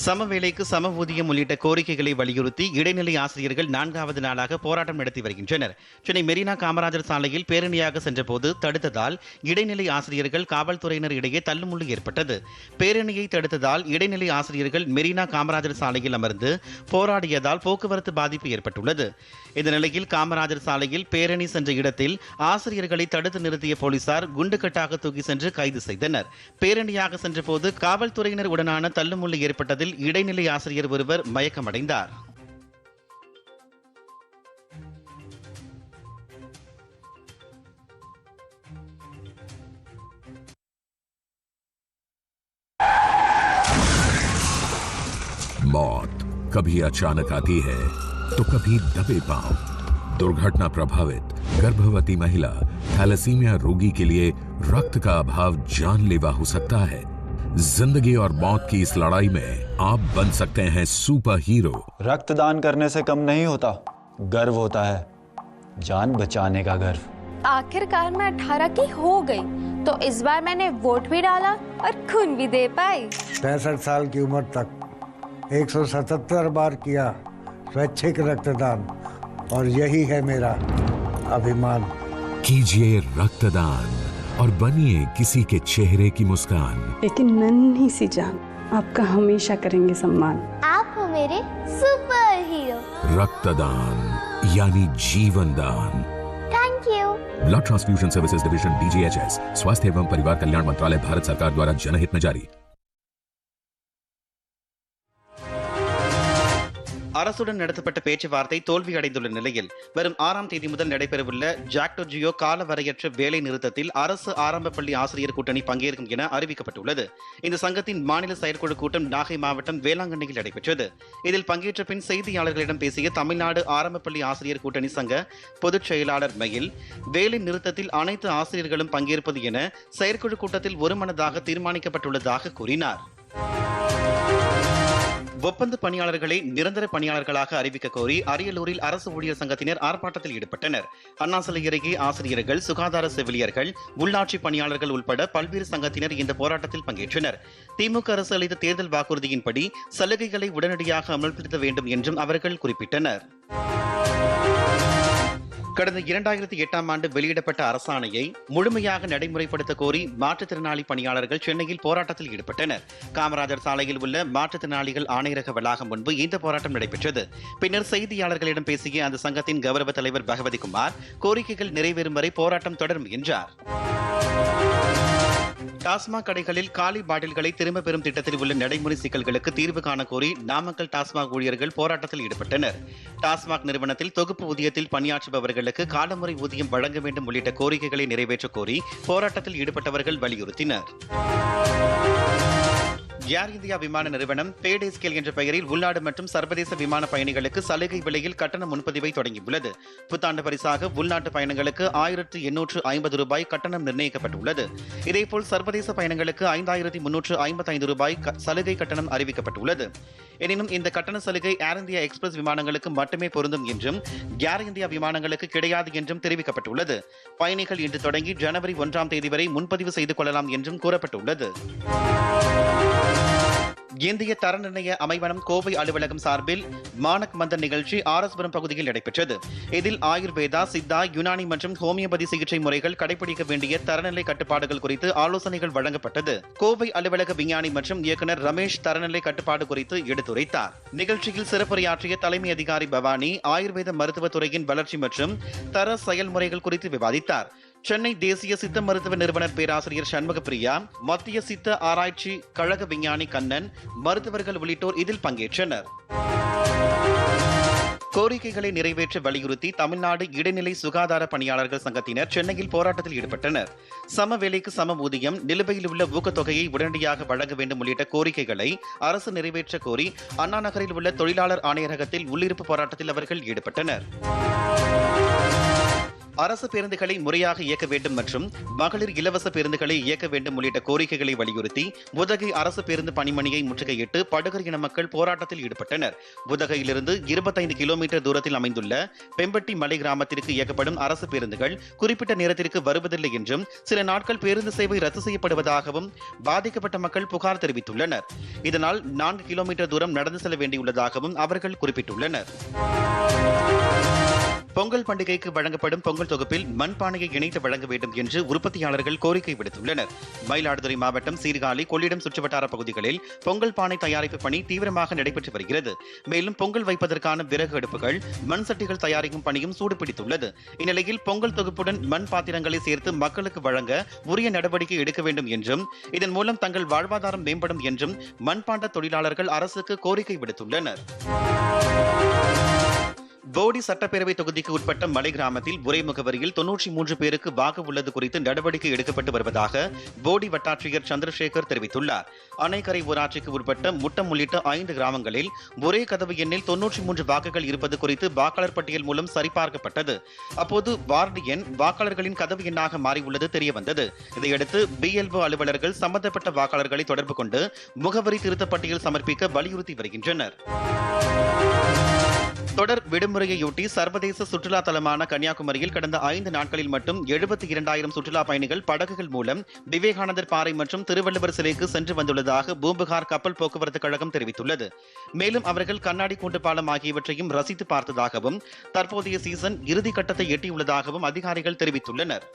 சம வேலைக்கு சம ஊதியம் உள்ளிட்ட கோரிக்கைகளை வலியுறுத்தி இடைநிலை ஆசிரியர்கள் 4வது நாளாக போராட்டம் நடத்தி வருகின்றனர். சென்னை மெரினா காமராஜர் சாலையில் பேரணியாக சென்றபோது தடுத்ததால் இடைநிலை ஆசிரியர்கள் காவல்துறையினர் இடையே தள்ளுமுள்ளு ஏற்பட்டது. பேரணியை தடுத்ததால் இடைநிலை ஆசிரியர்கள் மெரினா காமராஜர் சாலையில் அமர்ந்து போராடியதால் போக்குவரத்து பாதிப்பு ஏற்பட்டுள்ளது. இந்த நிலையில் காமராஜர் சாலையில் பேரணி சென்ற இடத்தில் ஆசிரியர்களை தடுத்து நிறுத்திய போலீசார் குண்டுக்கட்டாக தூக்கி சென்று கைது செய்தனர். பேரணியாக சென்றபோது காவல்துறையினர் உடனான தள்ளுமுள்ளு ஏற்பட்டதில் இடைநிலை ஆசிரியர் ஒருவர் மயக்கமடைந்தார். मौत कभी अचानक आती है तो कभी दबे पांव। दुर्घटना प्रभावित गर्भवती महिला, थैलेसीमिया रोगी के लिए रक्त का अभाव जानलेवा हो सकता है। जिंदगी और मौत की इस लड़ाई में आप बन सकते हैं सुपर हीरो। रक्तदान करने से कम नहीं होता, गर्व होता है, जान बचाने का गर्व। आखिरकार मैं 18 की हो गई तो इस बार मैंने वोट भी डाला और खून भी दे पाई। 65 साल की उम्र तक 177 बार किया स्वैच्छिक रक्तदान और यही है मेरा अभिमान। कीजिए रक्तदान और बनिए किसी के चेहरे की मुस्कान। लेकिन नन्ही सी जान, आपका हमेशा करेंगे सम्मान। आप हो मेरे सुपर हीरो। रक्तदान यानी जीवन दान। Thank you. Blood transfusion services division DGHS, स्वास्थ्य एवं परिवार कल्याण मंत्रालय, भारत सरकार द्वारा जनहित में जारी। அரசுடன் நடத்தப்பட்ட பேச்சுவார்த்தை தோல்வியடைந்துள்ள நிலையில் வரும் 6ஆம் தேதி முதல் நடைபெறவுள்ள ஜாக்டோ ஜியோ காலவரையற்ற வேலை நிறுத்தத்தில் அரசு ஆரம்ப பள்ளி ஆசிரியர் கூட்டணி பங்கேற்கும் என அறிவிக்கப்பட்டுள்ளது. இந்த சங்கத்தின் மாநில செயற்குழு கூட்டம் நாகை மாவட்டம் வேளாங்கண்ணியில் நடைபெற்றது. இதில் பங்கேற்ற பின் செய்தியாளர்களிடம் பேசிய தமிழ்நாடு ஆரம்ப பள்ளி ஆசிரியர் கூட்டணி சங்க பொதுச் செயலாளர் மயில், வேலை நிறுத்தத்தில் அனைத்து ஆசிரியர்களும் பங்கேற்பது என செயற்குழு கூட்டத்தில் ஒருமனதாக தீர்மானிக்கப்பட்டுள்ளதாக கூறினார். ஒப்பந்த பணியாளர்களை நிரந்தர பணியாளர்களாக அறிவிக்க கோரி அரியலூரில் அரசு ஊழியர் சங்கத்தினர் ஆர்ப்பாட்டத்தில் ஈடுபட்டனர். அண்ணா சிலை அருகே ஆசிரியர்கள், சுகாதார செவிலியர்கள், உள்ளாட்சி பணியாளர்கள் உட்பட பல்வேறு சங்கத்தினர் இந்த போராட்டத்தில் பங்கேற்றனர். திமுக அரசு அளித்த தேர்தல் வாக்குறுதியின்படி சலுகைகளை உடனடியாக அமல்படுத்த வேண்டும் என்றும் அவர்கள் குறிப்பிட்டனர். கடந்த 2008ஆம் ஆண்டு வெளியிடப்பட்ட அரசாணையை முழுமையாக நடைமுறைப்படுத்த கோரி மாற்றுத்திறனாளி பணியாளர்கள் சென்னையில் போராட்டத்தில் ஈடுபட்டனர். காமராஜர் சாலையில் உள்ள மாற்றுத்திறனாளிகள் ஆணையரக வளாகம் முன்பு இந்த போராட்டம் நடைபெற்றது. பின்னர் செய்தியாளர்களிடம் பேசிய அந்த சங்கத்தின் கௌரவ தலைவர் பகவதி குமார், கோரிக்கைகள் நிறைவேறும் வரை போராட்டம் தொடரும் என்றார். டாஸ்மாக் கடைகளில் காலி பாட்டில்களை திரும்ப பெறும் திட்டத்தில் உள்ள நடைமுறை சிக்கல்களுக்கு தீர்வு காண கோரி நாமக்கல் டாஸ்மாக் ஊழியர்கள் போராட்டத்தில் ஈடுபட்டனர். டாஸ்மாக் நிறுவனத்தில் தொகுப்பு ஊதியத்தில் பணியாற்றுபவர்களுக்கு காலமுறை ஊதியம் வழங்க வேண்டும் உள்ளிட்ட கோரிக்கைகளை நிறைவேற்ற கோரி போராட்டத்தில் ஈடுபட்டவர்கள் வலியுறுத்தினர். ஏர் இந்தியா விமான நிறுவனம் பே-டே ஸ்கேல் என்ற பெயரில் உள்நாடு மற்றும் சர்வதேச விமான பயணிகளுக்கு சலுகை விலையில் கட்டண முன்பதிவை தொடங்கியுள்ளது. புத்தாண்டு பரிசாக உள்நாட்டு பயணங்களுக்கு 1850 ரூபாய் கட்டணம் நிர்ணயிக்கப்பட்டுள்ளது. இதேபோல் சர்வதேச பயணங்களுக்கு 5355 ரூபாய் சலுகை கட்டணம் அறிவிக்கப்பட்டுள்ளது. எனினும் இந்த கட்டண சலுகை ஏர் இந்தியா எக்ஸ்பிரஸ் விமானங்களுக்கு மட்டுமே பொருந்தும் என்றும் ஏர் இந்தியா விமானங்களுக்கு கிடையாது என்றும் தெரிவிக்கப்பட்டுள்ளது. பயணிகள் இன்று தொடங்கி ஜனவரி 1ஆம் தேதி வரை முன்பதிவு செய்து கொள்ளலாம் என்றும் கூறப்பட்டுள்ளது. இந்திய தர நிர்ணய அமைவனம் கோவை அலுவலகம் சார்பில் மானக் மந்தன் நிகழ்ச்சி ஆர்எஸ்புரம் பகுதியில் நடைபெற்றது. இதில் ஆயுர்வேதா, சித்தா, யுனானி மற்றும் ஹோமியோபதி சிகிச்சை முறைகள் கடைபிடிக்க வேண்டிய தரநிலை கட்டுப்பாடுகள் குறித்து ஆலோசனைகள் வழங்கப்பட்டது. கோவை அலுவலக விஞ்ஞானி மற்றும் இயக்குநர் ரமேஷ் தரநிலை கட்டுப்பாடு குறித்து எடுத்துரைத்தார். நிகழ்ச்சியில் சிறப்புரையாற்றிய தலைமை அதிகாரி பவானி ஆயுர்வேத மருத்துவத்துறையின் வளர்ச்சி மற்றும் தர செயல்முறைகள் குறித்து விவாதித்தார். சென்னை தேசிய சித்த மருத்துவ நிறுவனர் பேராசிரியர் சண்முகப்பிரியா, மத்திய சித்த ஆராய்ச்சி கழக விஞ்ஞானி கண்ணன், மருத்துவர்கள் உள்ளிட்டோர் இதில் பங்கேற்றனர். கோரிக்கைகளை நிறைவேற்ற வலியுறுத்தி தமிழ்நாடு இடைநிலை சுகாதார பணியாளர்கள் சங்கத்தினர் சென்னையில் போராட்டத்தில் ஈடுபட்டனர். சம வேலைக்கு சம ஊதியம், நிலுவையில் உள்ள ஊக்கத்தொகையை உடனடியாக வழங்க வேண்டும் உள்ளிட்ட கோரிக்கைகளை அரசு நிறைவேற்ற கோரி அண்ணா நகரில் உள்ள தொழிலாளர் ஆணையரகத்தில் உள்ளிருப்பு போராட்டத்தில் அவர்கள் ஈடுபட்டனர். அரசு பேருந்துகளை முறையாக இயக்க வேண்டும் மற்றும் மகளிர் இலவச பேருந்துகளை இயக்க வேண்டும் உள்ளிட்ட கோரிக்கைகளை வலியுறுத்தி உதகை அரசு பேருந்து பணிமனையை முற்றுகையிட்டு படுகர் இன மக்கள் போராட்டத்தில் ஈடுபட்டனர். உதகையிலிருந்து 25 கிலோமீட்டர் தூரத்தில் அமைந்துள்ள பெம்பட்டி மலை கிராமத்திற்கு இயக்கப்படும் அரசு பேருந்துகள் குறிப்பிட்ட நேரத்திற்கு வருவதில்லை என்றும் சில நாட்கள் பேருந்து சேவை ரத்து செய்யப்படுவதாகவும் பாதிக்கப்பட்ட மக்கள் புகார் தெரிவித்துள்ளனர். இதனால் 4 கிலோமீட்டர் தூரம் நடந்து செல்ல வேண்டியுள்ளதாகவும் அவர்கள் குறிப்பிட்டுள்ளனர். பொங்கல் பண்டிகைக்கு வழங்கப்படும் பொங்கல் தொகுப்பில் மண்பானையை இணைத்து வழங்க வேண்டும் என்று உற்பத்தியாளர்கள் கோரிக்கை விடுத்துள்ளனர். மயிலாடுதுறை மாவட்டம் சீர்காழி, கொள்ளிடம் சுற்றுவட்டார பகுதிகளில் பொங்கல் பானை தயாரிப்பு பணி தீவிரமாக நடைபெற்று வருகிறது. மேலும் பொங்கல் வைப்பதற்கான விறகு அடுப்புகள், மண் சட்டிகள் தயாரிக்கும் பணியும் சூடுபிடித்துள்ளது. இந்நிலையில் பொங்கல் தொகுப்புடன் மண் பாத்திரங்களை சேர்த்து மக்களுக்கு வழங்க உரிய நடவடிக்கை எடுக்க வேண்டும் என்றும் இதன் மூலம் தங்கள் வாழ்வாதாரம் மேம்படும் என்றும் மண்பாண்ட தொழிலாளர்கள் அரசுக்கு கோரிக்கை விடுத்துள்ளனர். போடி சட்டப்பேரவை தொகுதிக்கு உட்பட்ட மலை கிராமத்தில் ஒரே முகவரியில் 93 பேருக்கு வாக்கு உள்ளது குறித்து நடவடிக்கை எடுக்கப்பட்டு வருவதாக போடி வட்டாட்சியர் சந்திரசேகர் தெரிவித்துள்ளார். அணைக்கரை ஊராட்சிக்கு உட்பட்ட முட்டம் உள்ளிட்ட 5 கிராமங்களில் ஒரே கதவு எண்ணில் 93 வாக்குகள் இருப்பது குறித்து வாக்காளர் பட்டியல் மூலம் சரிபார்க்கப்பட்டது. அப்போது வார்டு எண் வாக்காளர்களின் கதவு எண்ணாக மாறியுள்ளது தெரியவந்தது. இதையடுத்து BLO அலுவலர்கள் சம்பந்தப்பட்ட வாக்காளர்களை தொடர்பு கொண்டு முகவரி திருத்த பட்டியல் சமர்ப்பிக்க வலியுறுத்தி வருகின்றனர். தொடர் விடுமுறையொட்டி சர்வதேச சுற்றுலா தலமான கன்னியாகுமரியில் கடந்த 5 நாட்களில் மட்டும் 72,000 சுற்றுலா பயணிகள் படகுகள் மூலம் விவேகானந்தர் பாறை மற்றும் திருவள்ளுவர் சிலைக்கு சென்று வந்துள்ளதாக பூம்புகார் கப்பல் போக்குவரத்து கழகம் தெரிவித்துள்ளது. மேலும் அவர்கள் கண்ணாடி கூண்டு பாலம் ஆகியவற்றையும் ரசித்து பார்த்ததாகவும் தற்போதைய சீசன் இறுதி கட்டத்தை எட்டியுள்ளதாகவும் அதிகாரிகள் தெரிவித்துள்ளனர்.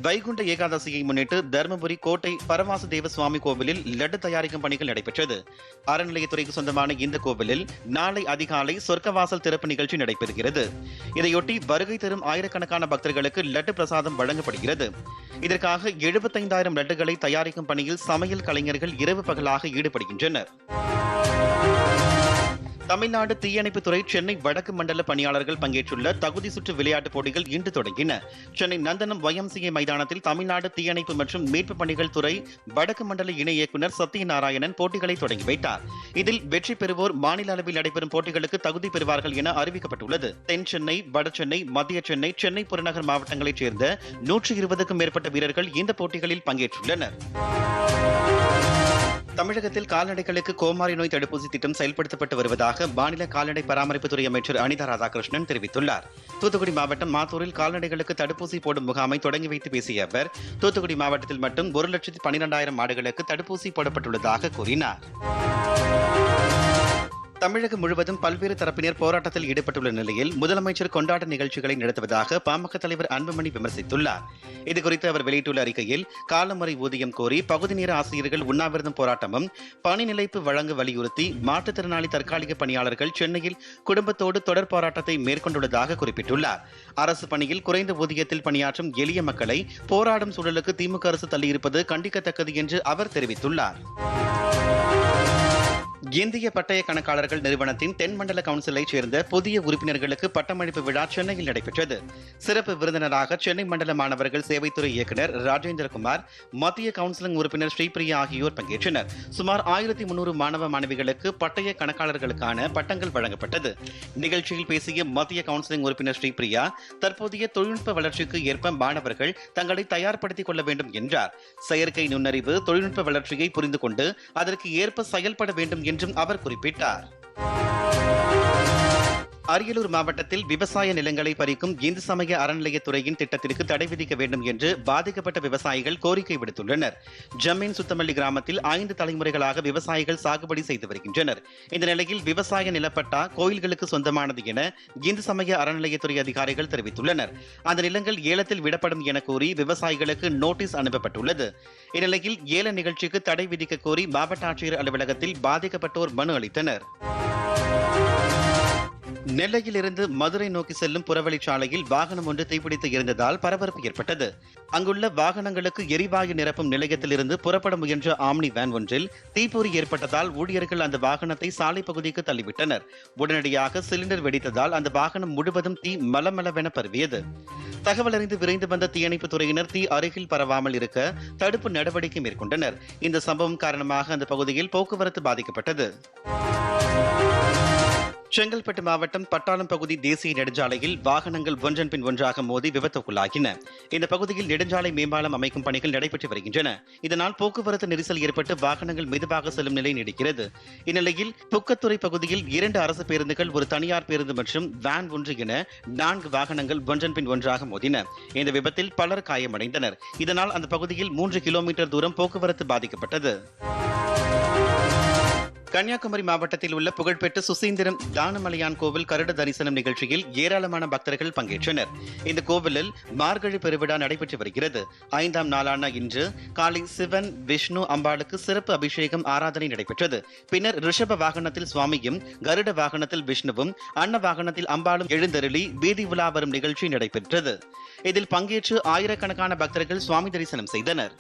வைகுண்ட ஏகாதசியை முன்னிட்டு தருமபுரி கோட்டை பரவாசுதேவ சுவாமி கோவிலில் லட்டு தயாரிக்கும் பணிகள் நடைபெற்றது. அறநிலையத்துறைக்கு சொந்தமான இந்த கோவிலில் நாளை அதிகாலை சொர்க்கவாசல் திறப்பு நிகழ்ச்சி நடைபெறுகிறது. இதையொட்டி வருகை தரும் ஆயிரக்கணக்கான பக்தர்களுக்கு லட்டு பிரசாதம் வழங்கப்படுகிறது. இதற்காக 75,000 லட்டுகளை தயாரிக்கும் பணியில் சமையல் கலைஞர்கள் இரவு பகலாக ஈடுபடுகின்றனர். தமிழ்நாடு தீயணைப்புத்துறை சென்னை வடக்கு மண்டல பணியாளர்கள் பங்கேற்றுள்ள தகுதி சுற்று விளையாட்டுப் போட்டிகள் இன்று தொடங்கின. சென்னை நந்தனம் YMCA மைதானத்தில் தமிழ்நாடு தீயணைப்பு மற்றும் மீட்பு பணிகள் துறை வடக்கு மண்டல இணை இயக்குநர் சத்யநாராயணன் போட்டிகளை தொடங்கி வைத்தார். இதில் வெற்றி பெறுவோர் மாநில அளவில் நடைபெறும் போட்டிகளுக்கு தகுதி பெறுவார்கள் என அறிவிக்கப்பட்டுள்ளது. தென் சென்னை, வட சென்னை, மத்திய சென்னை, சென்னை புறநகர் மாவட்டங்களைச் சேர்ந்த 120க்கும் மேற்பட்ட வீரர்கள் இந்த போட்டிகளில் பங்கேற்றுள்ளனர். தமிழகத்தில் கால்நடைகளுக்கு கோமாரி நோய் தடுப்பூசி திட்டம் செயல்படுத்தப்பட்டு வருவதாக மாநில கால்நடை பராமரிப்புத்துறை அமைச்சர் அனிதா ராதாகிருஷ்ணன் தெரிவித்துள்ளார். தூத்துக்குடி மாவட்டம் மாத்தூரில் கால்நடைகளுக்கு தடுப்பூசி போடும் முகாமை தொடங்கி வைத்து பேசிய அவர், தூத்துக்குடி மாவட்டத்தில் மட்டும் 1,12,000 மாடுகளுக்கு தடுப்பூசி போடப்பட்டுள்ளதாக கூறினார். தமிழகம் முழுவதும் பல்வேறு தரப்பினர் போராட்டத்தில் ஈடுபட்டுள்ள நிலையில் முதலமைச்சர் கொண்டாட்ட நிகழ்ச்சிகளை நடத்துவதாக பாமக தலைவர் அன்புமணி விமர்சித்துள்ளார். இதுகுறித்து அவர் வெளியிட்டுள்ள அறிக்கையில், காலமுறை ஊதியம் கோரி பகுதி நேர ஆசிரியர்கள் உண்ணாவிரதம் போராட்டமும் பணி நிலைப்பு வழங்க வலியுறுத்தி மாற்றுத்திறனாளி தற்காலிக பணியாளர்கள் சென்னையில் குடும்பத்தோடு தொடர் போராட்டத்தை மேற்கொண்டுள்ளதாக குறிப்பிட்டுள்ளார். அரசு பணியில் குறைந்த ஊதியத்தில் பணியாற்றும் எளிய மக்களை போராடும் சூழலுக்கு திமுக அரசு தள்ளியிருப்பது கண்டிக்கத்தக்கது என்று அவர் தெரிவித்துள்ளார். இந்திய பட்டய கணக்காளர்கள் நிறுவனத்தின் தென்மண்டல கவுன்சிலைச் சேர்ந்த புதிய உறுப்பினர்களுக்கு பட்டமளிப்பு விழா சென்னையில் நடைபெற்றது. சிறப்பு விருந்தினராக சென்னை மண்டல மாணவர்கள் சேவைத்துறை இயக்குநர் ராஜேந்திரகுமார், மத்திய கவுன்சிலிங் உறுப்பினர் ஸ்ரீபிரியா ஆகியோர் பங்கேற்றனர். சுமார் 1300 மாணவ மாணவிகளுக்கு பட்டய கணக்காளர்களுக்கான பட்டங்கள் வழங்கப்பட்டது. நிகழ்ச்சியில் பேசிய மத்திய கவுன்சிலிங் உறுப்பினர் ஸ்ரீபிரியா, தற்போதைய தொழில்நுட்ப வளர்ச்சிக்கு ஏற்ப மாணவர்கள் தங்களை தயார்படுத்திக் கொள்ள வேண்டும் என்றார். செயற்கை நுண்ணறிவு தொழில்நுட்ப வளர்ச்சியை புரிந்து கொண்டு அதற்கு ஏற்ப செயல்பட வேண்டும் என்றும் அவர் குறிப்பிட்டார். அரியலூர் மாவட்டத்தில் விவசாய நிலங்களை பறிக்கும் இந்து சமய அறநிலையத்துறையின் திட்டத்திற்கு தடை விதிக்க வேண்டும் என்று பாதிக்கப்பட்ட விவசாயிகள் கோரிக்கை விடுத்துள்ளனர். ஜமீன் சுத்தமல்லி கிராமத்தில் 5 தலைமுறைகளாக விவசாயிகள் சாகுபடி செய்து வருகின்றனர். இந்த நிலையில் விவசாய நிலப்பட்டா கோயில்களுக்கு சொந்தமானது என இந்து சமய அறநிலையத்துறை அதிகாரிகள் தெரிவித்துள்ளனர். அந்த நிலங்கள் ஏலத்தில் விடப்படும் என கூறி விவசாயிகளுக்கு நோட்டீஸ் அனுப்பப்பட்டுள்ளது. இந்நிலையில் ஏல நிகழ்ச்சிக்கு தடை விதிக்க கோரி மாவட்ட ஆட்சியர் அலுவலகத்தில் பாதிக்கப்பட்டோர் மனு அளித்தனர். நெல்லையிலிருந்து மதுரை நோக்கி செல்லும் புறவழிச்சாலையில் வாகனம் ஒன்று தீப்பிடித்து எரிந்ததால் பரபரப்பு ஏற்பட்டது. அங்குள்ள வாகனங்களுக்கு எரிவாயு நிரப்பும் நிலையத்திலிருந்து புறப்பட முயன்ற ஆம்னி வேன் ஒன்றில் தீப்பொறி ஏற்பட்டதால் ஊழியர்கள் அந்த வாகனத்தை சாலை பகுதிக்கு தள்ளிவிட்டனர். உடனடியாக சிலிண்டர் வெடித்ததால் அந்த வாகனம் முழுவதும் தீ மலமளவென பரவியது. தகவல் அறிந்து விரைந்து வந்த தீயணைப்பு துறையினர் தீ அருகில் பரவாமல் இருக்க தடுப்பு நடவடிக்கை மேற்கொண்டனர். இந்த சம்பவம் காரணமாக அந்த பகுதியில் போக்குவரத்து பாதிக்கப்பட்டது. செங்கல்பட்டு மாவட்டம் பட்டாளம் பகுதி தேசிய நெடுஞ்சாலையில் வாகனங்கள் ஒன்றன் பின் ஒன்றாக மோதி விபத்துக்குள்ளாகின. இந்த பகுதியில் நெடுஞ்சாலை மேம்பாலம் அமைக்கும் பணிகள் நடைபெற்று வருகின்றன. இதனால் போக்குவரத்து நெரிசல் ஏற்பட்டு வாகனங்கள் மெதுவாக செல்லும் நிலை நீடிக்கிறது. இந்நிலையில் புக்கத்துறை பகுதியில் 2 அரசு பேருந்துகள், ஒரு தனியார் பேருந்து மற்றும் வேன் ஒன்று என 4 வாகனங்கள் ஒன்றன் பின் ஒன்றாக மோதின. இந்த விபத்தில் பலர் காயமடைந்தனர். இதனால் அந்த பகுதியில் 3 கிலோமீட்டர் தூரம் போக்குவரத்து பாதிக்கப்பட்டது. கன்னியாகுமரி மாவட்டத்தில் உள்ள புகழ்பெற்ற சுசீந்திரம் தானமலையான் கோவில் கருட தரிசனம் நிகழ்ச்சியில் ஏராளமான பக்தர்கள் பங்கேற்றனர். இந்த கோவிலில் மார்கழி பெருவிழா நடைபெற்று வருகிறது. 5ஆம் நாளான இன்று காலை சிவன், விஷ்ணு, அம்பாளுக்கு சிறப்பு அபிஷேகம், ஆராதனை நடைபெற்றது. பின்னர் ரிஷப வாகனத்தில் சுவாமியும், கருட வாகனத்தில் விஷ்ணுவும், அன்ன வாகனத்தில் அம்பாளும் எழுந்தருளி வீதி உலா வரும் நிகழ்ச்சி நடைபெற்றது. இதில் பங்கேற்று ஆயிரக்கணக்கான பக்தர்கள் சுவாமி தரிசனம் செய்தனர்.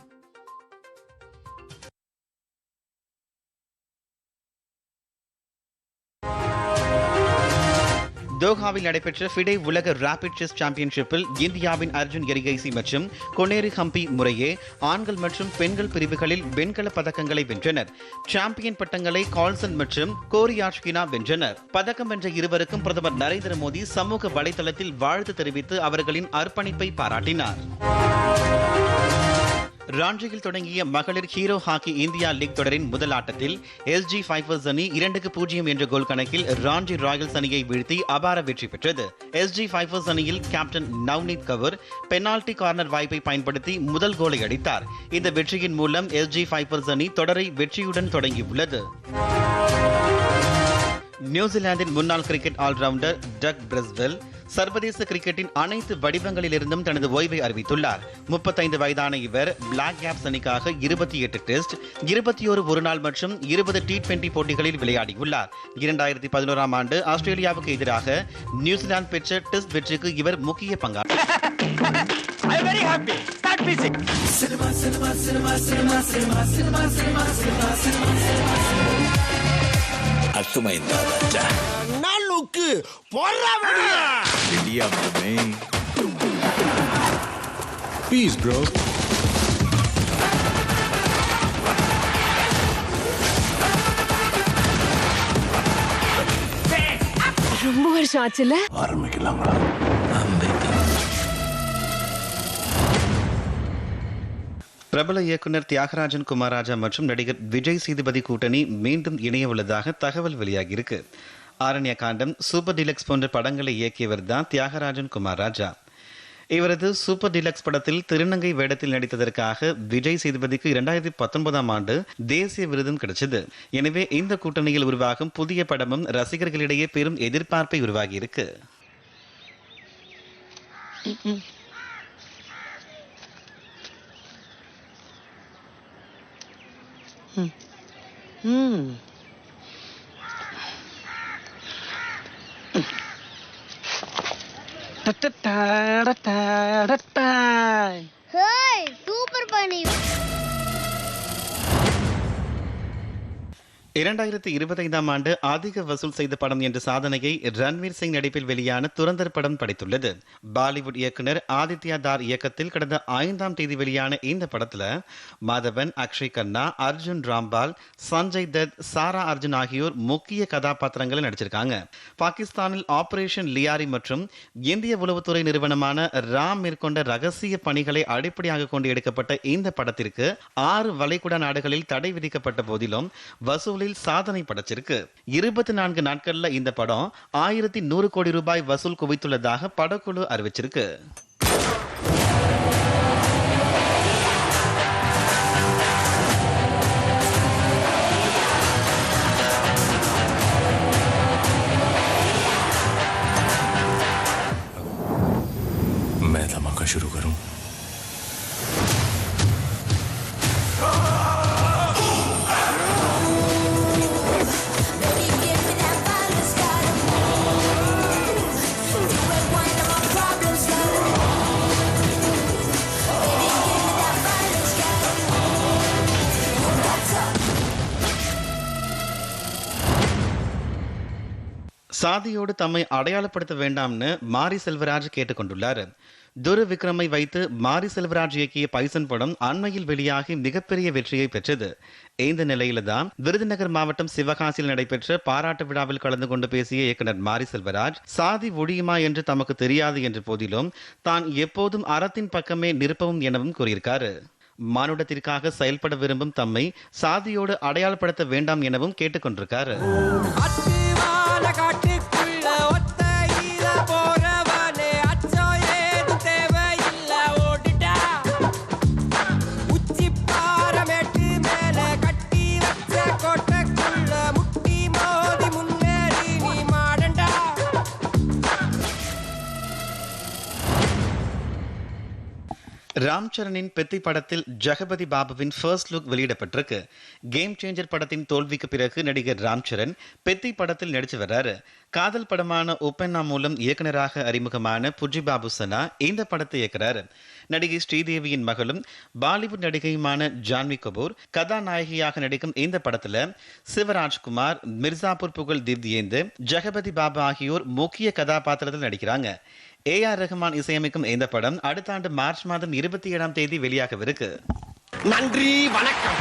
தோஹாவில் நடைபெற்ற ஃபிடே உலக ரேபிட் செஸ் சாம்பியன்ஷிப்பில் இந்தியாவின் அர்ஜுன் எரிகைசி மற்றும் கொனேரி ஹம்பி முறையே ஆண்கள் மற்றும் பெண்கள் பிரிவுகளில் வெண்கலப் பதக்கங்களை வென்றனர். சாம்பியன் பட்டங்களை கால்சன் மற்றும் கோரியாஷ்கினா வென்றனர். பதக்கம் வென்ற இருவருக்கும் பிரதமர் நரேந்திர மோடி சமூக வலைதளத்தில் வாழ்த்து தெரிவித்து அவர்களின் அர்ப்பணிப்பை பாராட்டினார். ராஞ்சியில் தொடங்கிய மகளிர் ஹீரோ ஹாக்கி இந்தியா லீக் தொடரின் முதல் ஆட்டத்தில் SG ஃபைபர்ஸ் அணி 2-0 என்ற கோல் கணக்கில் ராஞ்சி ராயல்ஸ் அணியை வீழ்த்தி அபார வெற்றி பெற்றது. SG ஃபைபர்ஸ் அணியில் captain Navneet Kaur penalty corner வாய்ப்பை பயன்படுத்தி முதல் கோலை அடித்தார். இந்த வெற்றியின் மூலம் SG ஃபைபர்ஸ் அணி தொடரை வெற்றியுடன் தொடங்கியுள்ளது. நியூசிலாந்தின் முன்னாள் கிரிக்கெட் ஆல்ரவுண்டர் டக் பிரெஸ்வெல் சர்வதேச கிரிக்கெட்டின் அனைத்து வடிவங்களிலிருந்தும் தனது ஓய்வை அறிவித்துள்ளார். 35 வயதான இவர் பிளாக் கேப்ஸ் அணிக்காக 28 டெஸ்ட், 21 ஒருநாள் மற்றும் 20 T20 போட்டிகளில் விளையாடியுள்ளார். 2011ஆம் ஆண்டு ஆஸ்திரேலியாவுக்கு எதிராக நியூசிலாந்து பெற்ற டெஸ்ட் வெற்றிக்கு இவர் முக்கிய பங்காற்றினார். అర్థమైందా రాజా? నాలుగు ప్లీజ్ బ్రో. ரொம்ப வருஷம் ஆச்சுல. ஆரம்பிக்கலாங்களா? பிரபல இயக்குனர் தியாகராஜன் குமாரராஜா மற்றும் நடிகர் விஜய் சேதுபதி கூட்டணி மீண்டும் இணைய உள்ளதாக தகவல் வெளியாகியிருக்கு. ஆரண்ய காண்டம், சூப்பர் டீலக்ஸ் போன்ற படங்களை இயக்கியவர் தான் தியாகராஜன் குமாரராஜா. இவரது சூப்பர் டீலக்ஸ் படத்தில் திருநங்கை வேடத்தில் நடித்ததற்காக விஜய் சேதுபதிக்கு 2019ஆம் ஆண்டு தேசிய விருதும் கிடைச்சது. எனவே இந்த கூட்டணியில் உருவாகும் புதிய படமும் ரசிகர்களிடையே பெரும் எதிர்பார்ப்பை உருவாகியிருக்கு. சூப்பர் பண்ணி 2025ஆம் ஆண்டு அதிக வசூல் செய்த படம் என்ற சாதனையை ரன்வீர் சிங் நடிப்பில் வெளியான துரந்தர் படம் படைத்துள்ளது. பாலிவுட் இயக்குனர் ஆதித்யா தார் இயக்கத்தில் கடந்த 5ஆம் தேதி வெளியான இந்த படத்துல மாதவன், அக்ஷய் கண்ணா, அர்ஜுன் ராம்பால், சஞ்சய் தத், சாரா அர்ஜுன் ஆகியோர் முக்கிய கதாபாத்திரங்களை நடிச்சிருக்காங்க. பாகிஸ்தானில் ஆபரேஷன் லியாரி மற்றும் இந்திய உளவுத்துறை நிறுவனமான ராம் மேற்கொண்ட ரகசிய பணிகளை அடிப்படையாக கொண்டு எடுக்கப்பட்ட இந்த படத்திற்கு 6 வளைகுடா நாடுகளில் தடை விதிக்கப்பட்ட போதிலும் வசூலில் சாதனை படைச்சிருக்கு. 24 நாட்கள்ல இந்த படம் 1100 கோடி ரூபாய் வசூல் குவித்துள்ளதாக படக்குழு அறிவிச்சிருக்கு. मैं धमाका शुरू करूं? சாதியோடு தம்மை அடையாளப்படுத்த வேண்டாம்னு மாரி செல்வராஜ் கேட்டுக்கொண்டுள்ளார். துரு விக்ரமை வைத்து மாரி செல்வராஜ் இயக்கிய பைசன் படம் அண்மையில் வெளியாகி மிகப்பெரிய வெற்றியை பெற்றது. இந்த நிலையில்தான் விருதுநகர் மாவட்டம் சிவகாசியில் நடைபெற்ற பாராட்டு விழாவில் கலந்து கொண்டு பேசிய இயக்குனர் மாரி செல்வராஜ், சாதி ஒழியுமா என்று தமக்கு தெரியாது என்ற போதிலும் தான் எப்போதும் அறத்தின் பக்கமே நிற்பவும் எனவும் கூறியிருக்காரு. மானுடத்திற்காக செயல்பட விரும்பும் தம்மை சாதியோடு அடையாளப்படுத்த வேண்டாம் எனவும் கேட்டுக்கொண்டிருக்காரு. ராம் சரணின் பெத்தி படத்தில் ஜெகபதி பாபுவின் ஃபர்ஸ்ட் லுக் வெளியிடப்பட்டிருக்கு. கேம் சேஞ்சர் படத்தின் தோல்விக்கு பிறகு நடிகர் ராம் சரண் பெத்தி படத்தில் நடிச்சு வர்றாரு. காதல் படமான உப்பென்னா மூலம் இயக்குநராக அறிமுகமான புஜி பாபு சனா இந்த படத்தை இயக்குறாரு. நடிகை ஸ்ரீதேவியின் மகளும் பாலிவுட் நடிகையுமான ஜான்வி கபூர் கதாநாயகியாக நடிக்கும் இந்த படத்துல சிவராஜ்குமார், மிர்சாபூர் புகழ் திவ்யேந்து, ஜெகபதி பாபு ஆகியோர் முக்கிய கதாபாத்திரத்தில் நடிக்கிறாங்க. ஏஆர் ரஹ்மான் இசையமைக்கும் இந்த படம் அடுத்த ஆண்டு மார்ச் மாதம் 27ஆம் தேதி வெளியாகவிருக்கு. நன்றி, வணக்கம்.